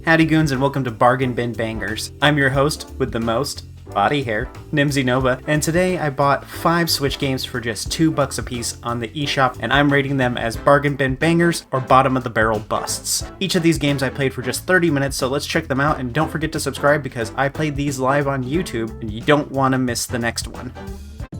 Howdy goons and welcome to Bargain Bin Bangers. I'm your host with the most body hair, Nimzy Nova, and today I bought 5 Switch games for just $2 a piece on the eShop, and I'm rating them as Bargain Bin Bangers or Bottom of the Barrel Busts. Each of these games I played for just 30 minutes, so let's check them out, and don't forget to subscribe because I played these live on YouTube, and you don't want to miss the next one.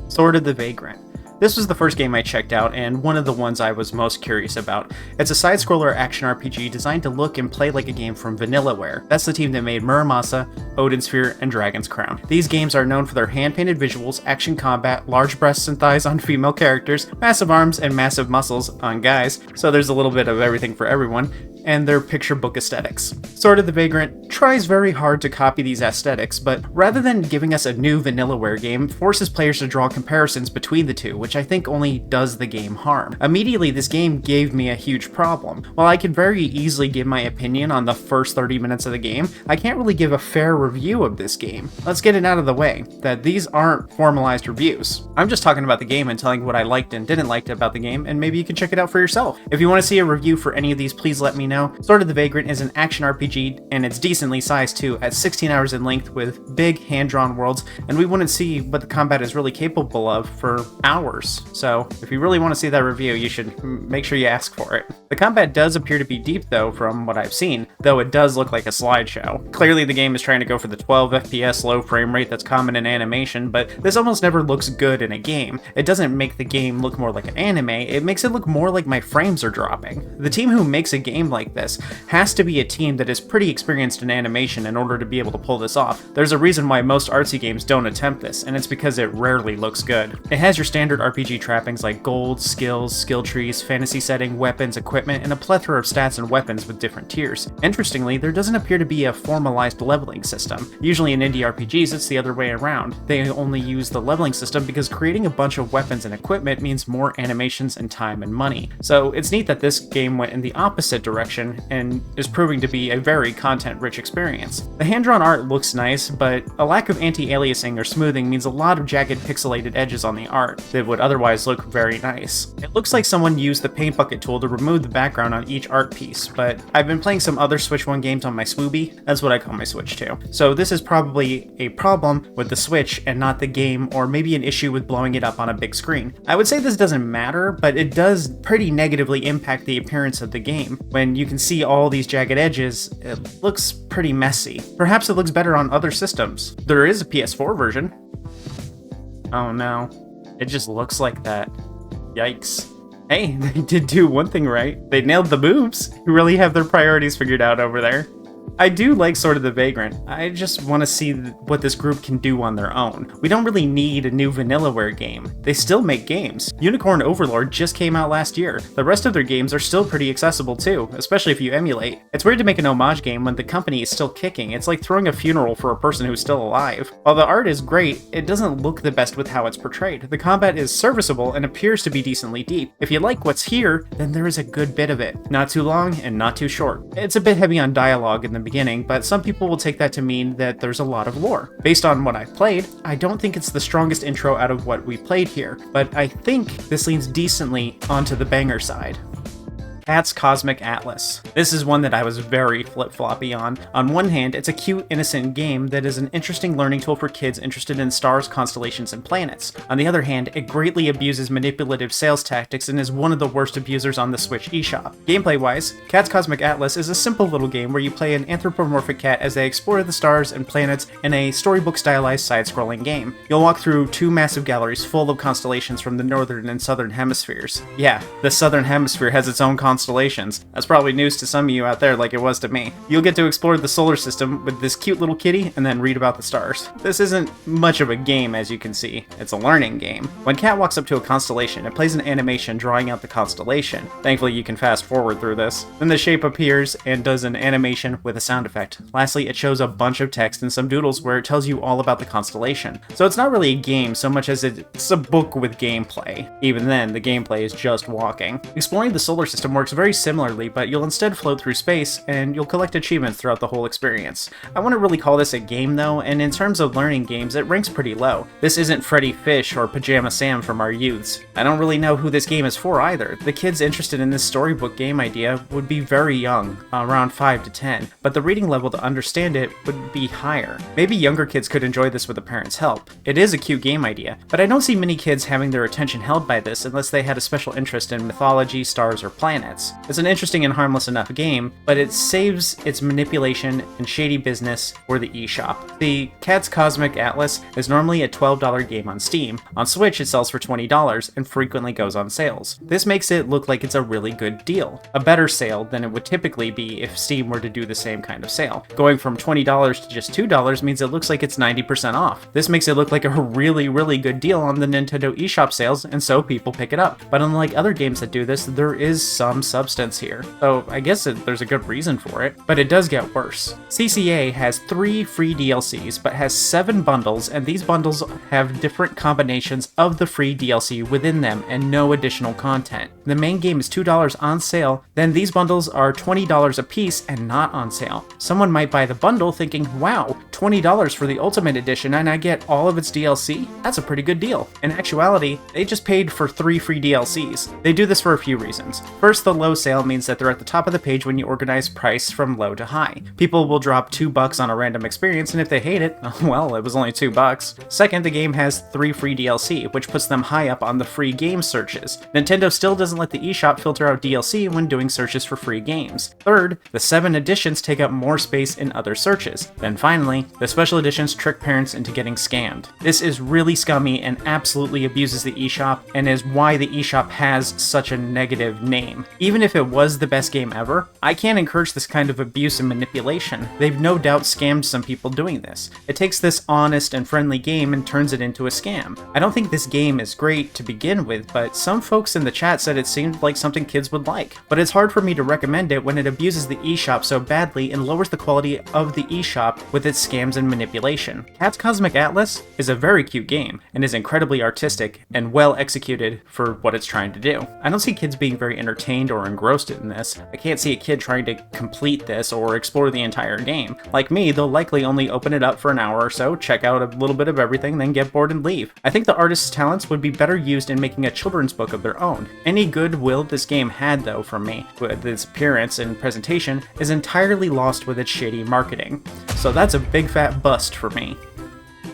Sword of the Vagrant. This was the first game I checked out, and one of the ones I was most curious about. It's a side-scroller action RPG designed to look and play like a game from Vanillaware. That's the team that made Muramasa, Odin Sphere, and Dragon's Crown. These games are known for their hand-painted visuals, action combat, large breasts and thighs on female characters, massive arms and massive muscles on guys, so there's a little bit of everything for everyone, and their picture book aesthetics. Sword of the Vagrant tries very hard to copy these aesthetics, but rather than giving us a new Vanillaware game, forces players to draw comparisons between the two, which I think only does the game harm. Immediately, this game gave me a huge problem. While I can very easily give my opinion on the first 30 minutes of the game, I can't really give a fair review of this game. Let's get it out of the way, that these aren't formalized reviews. I'm just talking about the game and telling what I liked and didn't like about the game, and maybe you can check it out for yourself. If you want to see a review for any of these, please let me know. Sword of the Vagrant is an action RPG, and it's decently sized too, at 16 hours in length with big hand-drawn worlds, and we wouldn't see what the combat is really capable of for hours. So if you really want to see that review, you should make sure you ask for it. The combat does appear to be deep though, from what I've seen, though it does look like a slideshow. Clearly the game is trying to go for the 12 FPS low frame rate that's common in animation, but this almost never looks good in a game. It doesn't make the game look more like an anime, it makes it look more like my frames are dropping. The team who makes a game like this has to be a team that is pretty experienced in animation in order to be able to pull this off. There's a reason why most artsy games don't attempt this, and it's because it rarely looks good. It has your standard RPG trappings like gold, skills, skill trees, fantasy setting, weapons, equipment, and a plethora of stats and weapons with different tiers. Interestingly, there doesn't appear to be a formalized leveling system. Usually in indie RPGs, it's the other way around. They only use the leveling system because creating a bunch of weapons and equipment means more animations and time and money. So it's neat that this game went in the opposite direction and is proving to be a very content-rich experience. The hand-drawn art looks nice, but a lack of anti-aliasing or smoothing means a lot of jagged pixelated edges on the art that would otherwise look very nice. It looks like someone used the paint bucket tool to remove the background on each art piece, but I've been playing some other Switch 1 games on my Swoobie, that's what I call my Switch 2. So this is probably a problem with the Switch and not the game, or maybe an issue with blowing it up on a big screen. I would say this doesn't matter, but it does pretty negatively impact the appearance of the game. When you can see all these jagged edges, it looks pretty messy. Perhaps it looks better on other systems. There is a PS4 version. Oh no, it just looks like that. Yikes. Hey, they did do one thing right. They nailed the boobs. Who really have their priorities figured out over there. I do like Sword of the Vagrant. I just want to see what this group can do on their own. We don't really need a new Vanillaware game. They still make games. Unicorn Overlord just came out last year. The rest of their games are still pretty accessible too, especially if you emulate. It's weird to make an homage game when the company is still kicking. It's like throwing a funeral for a person who's still alive. While the art is great, it doesn't look the best with how it's portrayed. The combat is serviceable and appears to be decently deep. If you like what's here, then there is a good bit of it. Not too long and not too short. It's a bit heavy on dialogue in the beginning, but some people will take that to mean that there's a lot of lore. Based on what I've played, I don't think it's the strongest intro out of what we played here, but I think this leans decently onto the banger side. Cat's Cosmic Atlas. This is one that I was very flip-floppy on. On one hand, it's a cute, innocent game that is an interesting learning tool for kids interested in stars, constellations, and planets. On the other hand, it greatly abuses manipulative sales tactics and is one of the worst abusers on the Switch eShop. Gameplay-wise, Cat's Cosmic Atlas is a simple little game where you play an anthropomorphic cat as they explore the stars and planets in a storybook-stylized side-scrolling game. You'll walk through 2 massive galleries full of constellations from the northern and southern hemispheres. Yeah, the southern hemisphere has its own constellations. That's probably news to some of you out there like it was to me. You'll get to explore the solar system with this cute little kitty and then read about the stars. This isn't much of a game, as you can see. It's a learning game. When Cat walks up to a constellation, it plays an animation drawing out the constellation. Thankfully you can fast forward through this. Then the shape appears and does an animation with a sound effect. Lastly, it shows a bunch of text and some doodles where it tells you all about the constellation. So it's not really a game so much as it's a book with gameplay. Even then, the gameplay is just walking. Exploring the solar system works works very similarly, but you'll instead float through space, and you'll collect achievements throughout the whole experience. I wouldn't really call this a game though, and in terms of learning games, it ranks pretty low. This isn't Freddy Fish or Pajama Sam from our youths. I don't really know who this game is for either. The kids interested in this storybook game idea would be very young, around 5 to 10, but the reading level to understand it would be higher. Maybe younger kids could enjoy this with a parent's help. It is a cute game idea, but I don't see many kids having their attention held by this unless they had a special interest in mythology, stars, or planets. It's an interesting and harmless enough game, but it saves its manipulation and shady business for the eShop. The Cat's Cosmic Atlas is normally a $12 game on Steam. On Switch, it sells for $20 and frequently goes on sales. This makes it look like it's a really good deal. A better sale than it would typically be if Steam were to do the same kind of sale. Going from $20 to just $2 means it looks like it's 90% off. This makes it look like a really good deal on the Nintendo eShop sales, and so people pick it up. But unlike other games that do this, there is some substance here. So I guess there's a good reason for it, but it does get worse. CCA has 3 free DLCs, but has 7 bundles, and these bundles have different combinations of the free DLC within them and no additional content. The main game is $2 on sale, then these bundles are $20 a piece and not on sale. Someone might buy the bundle thinking, wow, $20 for the Ultimate Edition and I get all of its DLC? That's a pretty good deal. In actuality, they just paid for 3 free DLCs. They do this for a few reasons. First, the low sale means that they're at the top of the page when you organize price from low to high. People will drop $2 on a random experience, and if they hate it, well, it was only $2. Second, the game has 3 free DLC, which puts them high up on the free game searches. Nintendo still doesn't let the eShop filter out DLC when doing searches for free games. Third, the 7 editions take up more space in other searches. Then finally, the special editions trick parents into getting scammed. This is really scummy and absolutely abuses the eShop, and is why the eShop has such a negative name. Even if it was the best game ever, I can't encourage this kind of abuse and manipulation. They've no doubt scammed some people doing this. It takes this honest and friendly game and turns it into a scam. I don't think this game is great to begin with, but some folks in the chat said it seemed like something kids would like. But it's hard for me to recommend it when it abuses the eShop so badly and lowers the quality of the eShop with its scams and manipulation. Cat's Cosmic Atlas is a very cute game and is incredibly artistic and well executed for what it's trying to do. I don't see kids being very entertained or engrossed in this. I can't see a kid trying to complete this or explore the entire game. Like me, they'll likely only open it up for an hour or so, check out a little bit of everything, then get bored and leave. I think the artist's talents would be better used in making a children's book of their own. Any goodwill this game had, though, from me, with its appearance and presentation, is entirely lost with its shady marketing. So that's a big fat bust for me.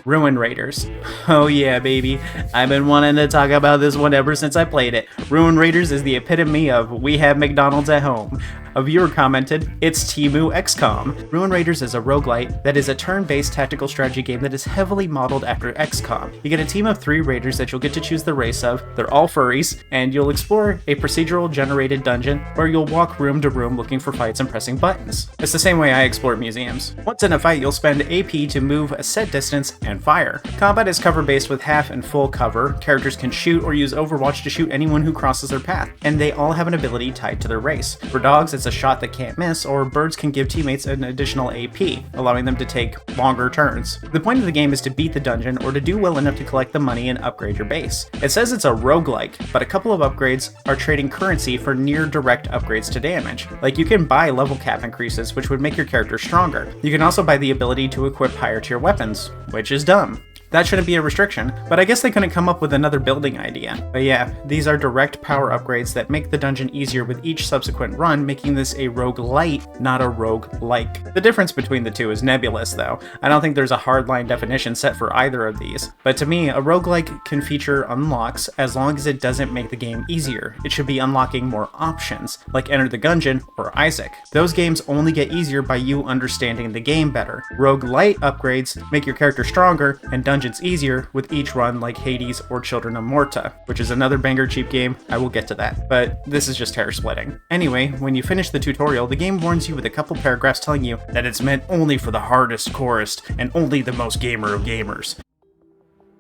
Ruin Raiders. Oh yeah, baby. I've been wanting to talk about this one ever since I played it. Ruin Raiders is the epitome of we have McDonald's at home. A viewer commented, it's Temu XCOM. Ruin Raiders is a roguelite that is a turn-based tactical strategy game that is heavily modeled after XCOM. You get a team of 3 raiders that you'll get to choose the race of, they're all furries, and you'll explore a procedural generated dungeon where you'll walk room to room looking for fights and pressing buttons. It's the same way I explore museums. Once in a fight, you'll spend AP to move a set distance and fire. Combat is cover-based with half and full cover. Characters can shoot or use Overwatch to shoot anyone who crosses their path, and they all have an ability tied to their race. For dogs, it's a shot that can't miss, or birds can give teammates an additional AP, allowing them to take longer turns. The point of the game is to beat the dungeon or to do well enough to collect the money and upgrade your base. It says it's a roguelike, but a couple of upgrades are trading currency for near direct upgrades to damage. Like you can buy level cap increases, which would make your character stronger. You can also buy the ability to equip higher tier weapons, which is dumb. That shouldn't be a restriction, but I guess they couldn't come up with another building idea. But yeah, these are direct power upgrades that make the dungeon easier with each subsequent run, making this a roguelite, not a roguelike. The difference between the two is nebulous though. I don't think there's a hardline definition set for either of these. But to me, a roguelike can feature unlocks as long as it doesn't make the game easier. It should be unlocking more options, like Enter the Gungeon or Isaac. Those games only get easier by you understanding the game better. Roguelite upgrades make your character stronger and dungeons easier with each run, like Hades or Children of Morta, which is another banger cheap game. I will get to that, but this is just hair splitting. Anyway, when you finish the tutorial, the game warns you with a couple paragraphs telling you that it's meant only for the hardest corest and only the most gamer of gamers.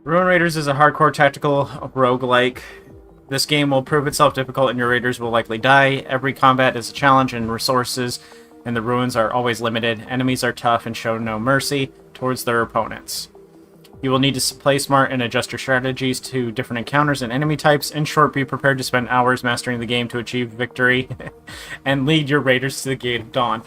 Ruin Raiders is a hardcore tactical roguelike. This game will prove itself difficult and your raiders will likely die. Every combat is a challenge and resources, and the ruins are always limited. Enemies are tough and show no mercy towards their opponents. You will need to play smart and adjust your strategies to different encounters and enemy types. In short, be prepared to spend hours mastering the game to achieve victory and lead your raiders to the Gate of Dawn.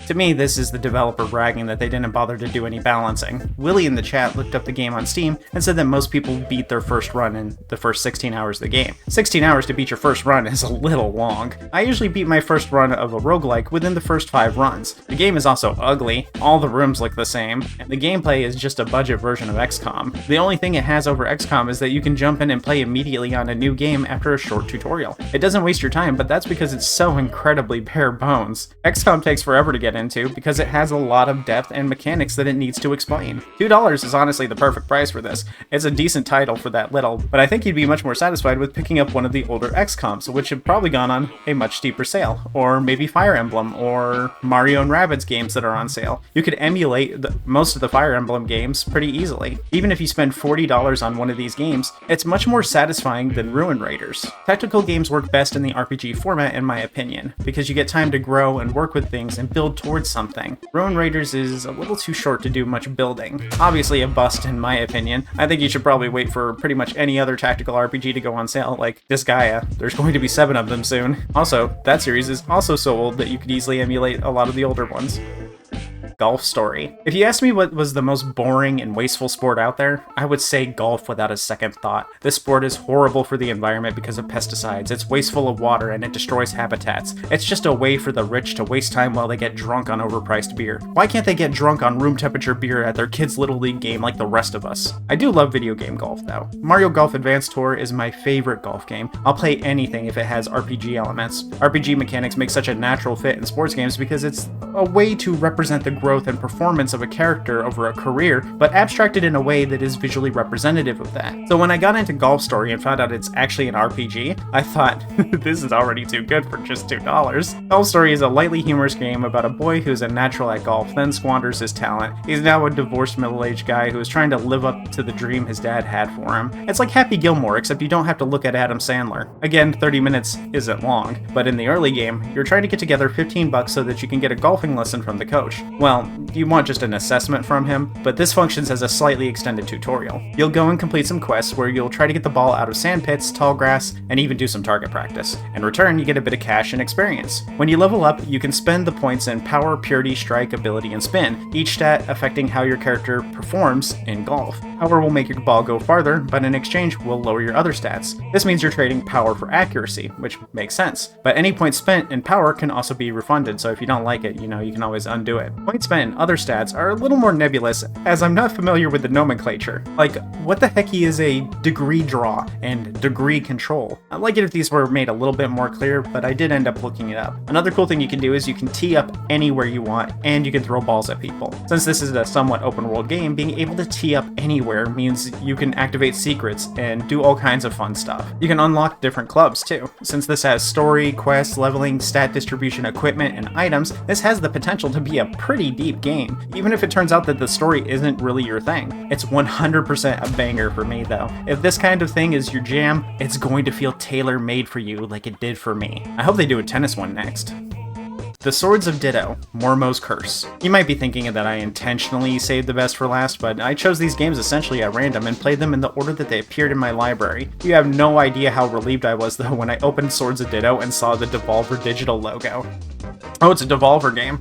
To me, this is the developer bragging that they didn't bother to do any balancing. Willie in the chat looked up the game on Steam and said that most people beat their first run in the first 16 hours of the game. 16 hours to beat your first run is a little long. I usually beat my first run of a roguelike within the first 5 runs. The game is also ugly, all the rooms look the same, and the gameplay is just a budget version of XCOM. The only thing it has over XCOM is that you can jump in and play immediately on a new game after a short tutorial. It doesn't waste your time, but that's because it's so incredibly bare bones. XCOM takes forever to get into because it has a lot of depth and mechanics that it needs to explain. $2 is honestly the perfect price for this. It's a decent title for that little, but I think you'd be much more satisfied with picking up one of the older XCOMs, which have probably gone on a much steeper sale, or maybe Fire Emblem, or Mario and Rabbids games that are on sale. You could emulate most of the Fire Emblem games pretty easily. Even if you spend $40 on one of these games, it's much more satisfying than Ruin Raiders. Tactical games work best in the RPG format in my opinion, because you get time to grow and work with things and build towards something. Ruin Raiders is a little too short to do much building. Obviously a bust in my opinion. I think you should probably wait for pretty much any other tactical RPG to go on sale, like Disgaea. There's going to be 7 of them soon. Also, that series is also so old that you could easily emulate a lot of the older ones. Golf Story. If you asked me what was the most boring and wasteful sport out there, I would say golf without a second thought. This sport is horrible for the environment because of pesticides, it's wasteful of water, and it destroys habitats. It's just a way for the rich to waste time while they get drunk on overpriced beer. Why can't they get drunk on room temperature beer at their kids' Little League game like the rest of us? I do love video game golf though. Mario Golf Advance Tour is my favorite golf game. I'll play anything if it has RPG elements. RPG mechanics make such a natural fit in sports games because it's a way to represent the growth and performance of a character over a career, but abstracted in a way that is visually representative of that. So when I got into Golf Story and found out it's actually an RPG, I thought, this is already too good for just $2. Golf Story is a lightly humorous game about a boy who's a natural at golf, then squanders his talent. He's now a divorced middle-aged guy who is trying to live up to the dream his dad had for him. It's like Happy Gilmore, except you don't have to look at Adam Sandler. Again, 30 minutes isn't long, but in the early game, you're trying to get together $15 so that you can get a golfing lesson from the coach. Well, you want just an assessment from him, but this functions as a slightly extended tutorial. You'll go and complete some quests where you'll try to get the ball out of sand pits, tall grass, and even do some target practice. In return, you get a bit of cash and experience. When you level up, you can spend the points in power, purity, strike, ability, and spin, each stat affecting how your character performs in golf. Power will make your ball go farther, but in exchange will lower your other stats. This means you're trading power for accuracy, which makes sense. But any points spent in power can also be refunded, so if you don't like it, you can always undo it. Points spent in other stats are a little more nebulous, as I'm not familiar with the nomenclature. Like, what the heck is a degree draw and degree control? I'd like it if these were made a little bit more clear, but I did end up looking it up. Another cool thing you can do is you can tee up anywhere you want, and you can throw balls at people. Since this is a somewhat open world game, being able to tee up anywhere means you can activate secrets and do all kinds of fun stuff. You can unlock different clubs too. Since this has story, quests, leveling, stat distribution, equipment, and items, this has the potential to be a pretty deep game, even if it turns out that the story isn't really your thing. It's 100% a banger for me though. If this kind of thing is your jam, it's going to feel tailor-made for you like it did for me. I hope they do a tennis one next. The Swords of Ditto, Mormo's Curse. You might be thinking that I intentionally saved the best for last, but I chose these games essentially at random and played them in the order that they appeared in my library. You have no idea how relieved I was though when I opened Swords of Ditto and saw the Devolver Digital logo. Oh, it's a Devolver game.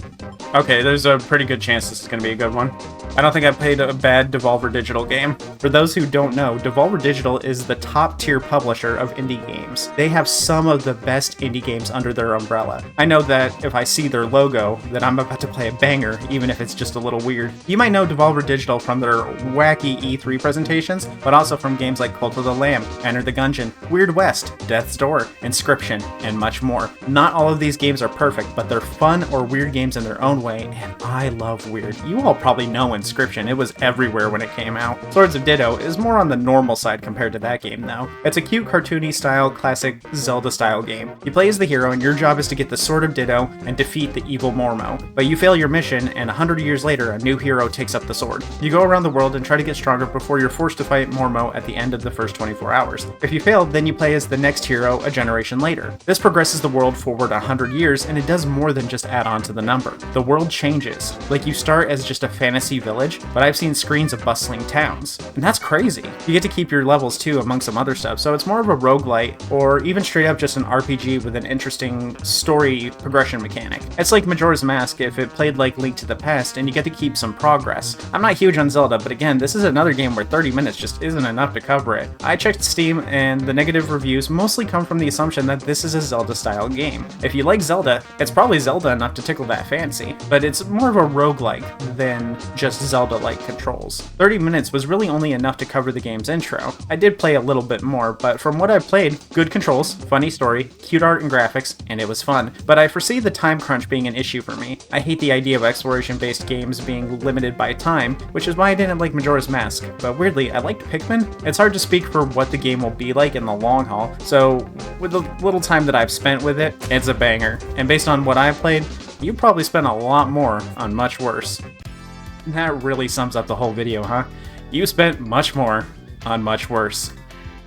Okay, there's a pretty good chance this is going to be a good one. I don't think I've played a bad Devolver Digital game. For those who don't know, Devolver Digital is the top tier publisher of indie games. They have some of the best indie games under their umbrella. I know that if I see their logo, that I'm about to play a banger, even if it's just a little weird. You might know Devolver Digital from their wacky E3 presentations, but also from games like Cult of the Lamb, Enter the Gungeon, Weird West, Death's Door, Inscription, and much more. Not all of these games are perfect, but they're fun or weird games in their own way, and I love weird. You all probably know Inscription, it was everywhere when it came out. Swords of Ditto is more on the normal side compared to that game though. It's a cute cartoony style, classic Zelda style game. You play as the hero and your job is to get the Sword of Ditto and defeat the evil Mormo. But you fail your mission and 100 years later a new hero takes up the sword. You go around the world and try to get stronger before you're forced to fight Mormo at the end of the first 24 hours. If you fail, then you play as the next hero a generation later. This progresses the world forward 100 years and it does more than than just add on to the number. The world changes. Like, you start as just a fantasy village, but I've seen screens of bustling towns. And that's crazy. You get to keep your levels too among some other stuff, so it's more of a roguelite, or even straight up just an RPG with an interesting story progression mechanic. It's like Majora's Mask if it played like Link to the Past, and you get to keep some progress. I'm not huge on Zelda, but again, this is another game where 30 minutes just isn't enough to cover it. I checked Steam, and the negative reviews mostly come from the assumption that this is a Zelda-style game. If you like Zelda, it's probably Zelda enough to tickle that fancy, but it's more of a roguelike than just Zelda-like controls. 30 minutes was really only enough to cover the game's intro. I did play a little bit more, but from what I've played, good controls, funny story, cute art and graphics, and it was fun. But I foresee the time crunch being an issue for me. I hate the idea of exploration-based games being limited by time, which is why I didn't like Majora's Mask. But weirdly, I liked Pikmin. It's hard to speak for what the game will be like in the long haul, so with the little time that I've spent with it, it's a banger. And based on what I've played, you probably spent a lot more on much worse. That really sums up the whole video, huh? You spent much more on much worse.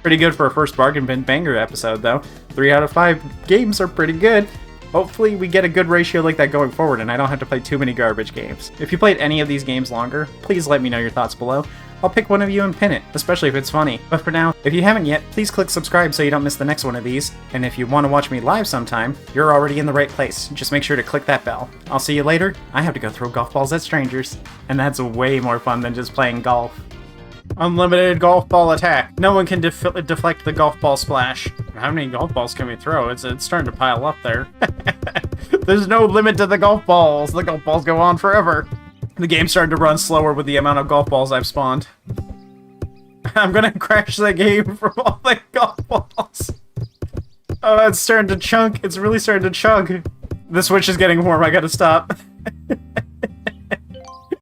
Pretty good for a first bargain bin banger episode, though. 3 out of 5 games are pretty good. Hopefully we get a good ratio like that going forward and I don't have to play too many garbage games. If you played any of these games longer, please let me know your thoughts below. I'll pick one of you and pin it, especially if it's funny. But for now, if you haven't yet, please click subscribe so you don't miss the next one of these. And if you want to watch me live sometime, you're already in the right place. Just make sure to click that bell. I'll see you later. I have to go throw golf balls at strangers. And that's way more fun than just playing golf. Unlimited golf ball attack. No one can deflect the golf ball splash. How many golf balls can we throw? It's starting to pile up there. There's no limit to the golf balls. The golf balls go on forever. The game's starting to run slower with the amount of golf balls I've spawned. I'm gonna crash the game from all the golf balls. Oh, it's starting to chunk. It's really starting to chug. The Switch is getting warm. I gotta stop.